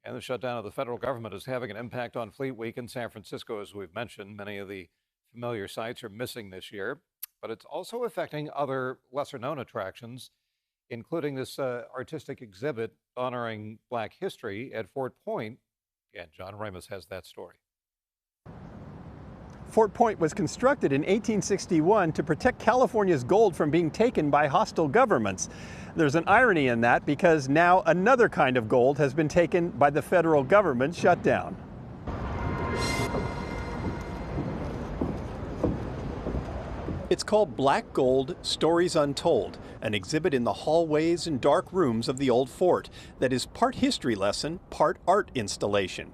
And the shutdown of the federal government is having an impact on Fleet Week in San Francisco, as we've mentioned. Many of the familiar sites are missing this year, but it's also affecting other lesser known attractions, including this artistic exhibit honoring Black history at Fort Point. And John Ramos has that story. Fort Point was constructed in 1861 to protect California's gold from being taken by hostile governments. There's an irony in that because now another kind of gold has been taken by the federal government shutdown. It's called Black Gold Stories Untold, an exhibit in the hallways and dark rooms of the old fort that is part history lesson, part art installation.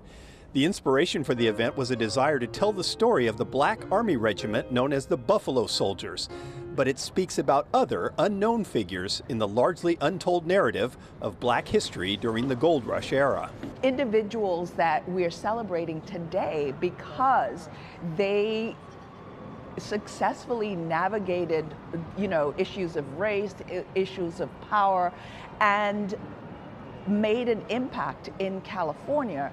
The inspiration for the event was a desire to tell the story of the Black Army Regiment known as the Buffalo Soldiers, but it speaks about other unknown figures in the largely untold narrative of Black history during the Gold Rush era. Individuals that we're celebrating today because they successfully navigated, issues of race, issues of power, and made an impact in California,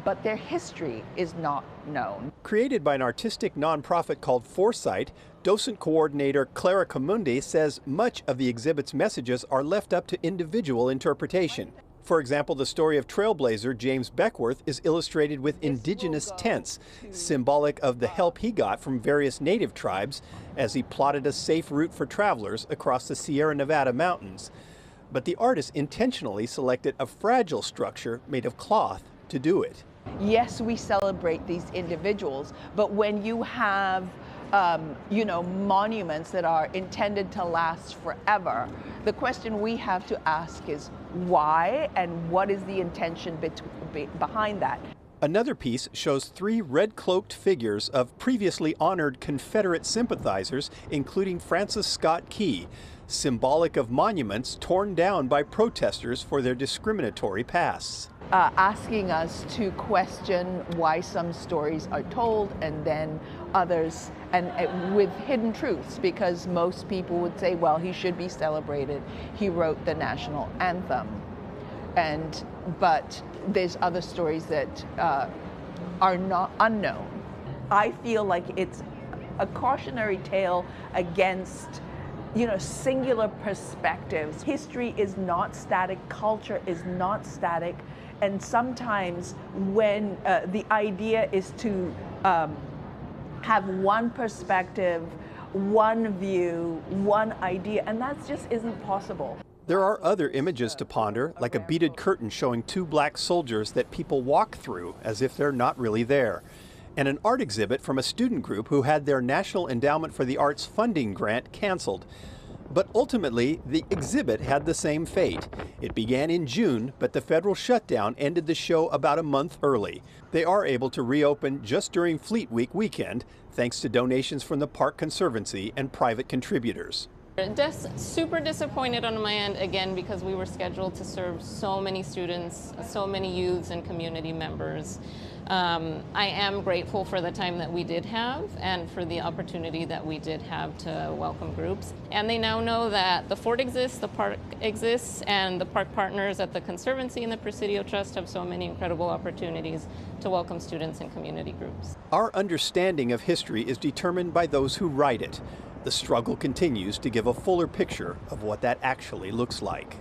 but their history is not known. Created by an artistic nonprofit called Foresight, docent coordinator Clara Camundi says much of the exhibit's messages are left up to individual interpretation. For example, the story of trailblazer James Beckworth is illustrated with indigenous tents, symbolic of the help he got from various native tribes as he plotted a safe route for travelers across the Sierra Nevada mountains. But the artist intentionally selected a fragile structure made of cloth to do it. Yes, we celebrate these individuals, but when you have monuments that are intended to last forever, the question we have to ask is why, and what is the intention behind that? Another piece shows 3 red-cloaked figures of previously honored Confederate sympathizers, including Francis Scott Key, symbolic of monuments torn down by protesters for their discriminatory pasts. Asking us to question why some stories are told and then others, and with hidden truths, because most people would say, well, he should be celebrated. He wrote the national anthem. But there's other stories that are not unknown. I feel like it's a cautionary tale against singular perspectives. History is not static, culture is not static, and sometimes when the idea is to have one perspective, one view, one idea, and that just isn't possible. There are other images to ponder, like a beaded curtain showing 2 black soldiers that people walk through as if they're not really there, and an art exhibit from a student group who had their National Endowment for the Arts funding grant canceled. But ultimately, the exhibit had the same fate. It began in June, but the federal shutdown ended the show about a month early. They are able to reopen just during Fleet Week weekend, thanks to donations from the Park Conservancy and private contributors. Just super disappointed on my end, again, because we were scheduled to serve so many students, so many youths and community members. I am grateful for the time that we did have and for the opportunity that we did have to welcome groups. And they now know that the fort exists, the park exists, and the park partners at the Conservancy and the Presidio Trust have so many incredible opportunities to welcome students and community groups. Our understanding of history is determined by those who write it. The struggle continues to give a fuller picture of what that actually looks like.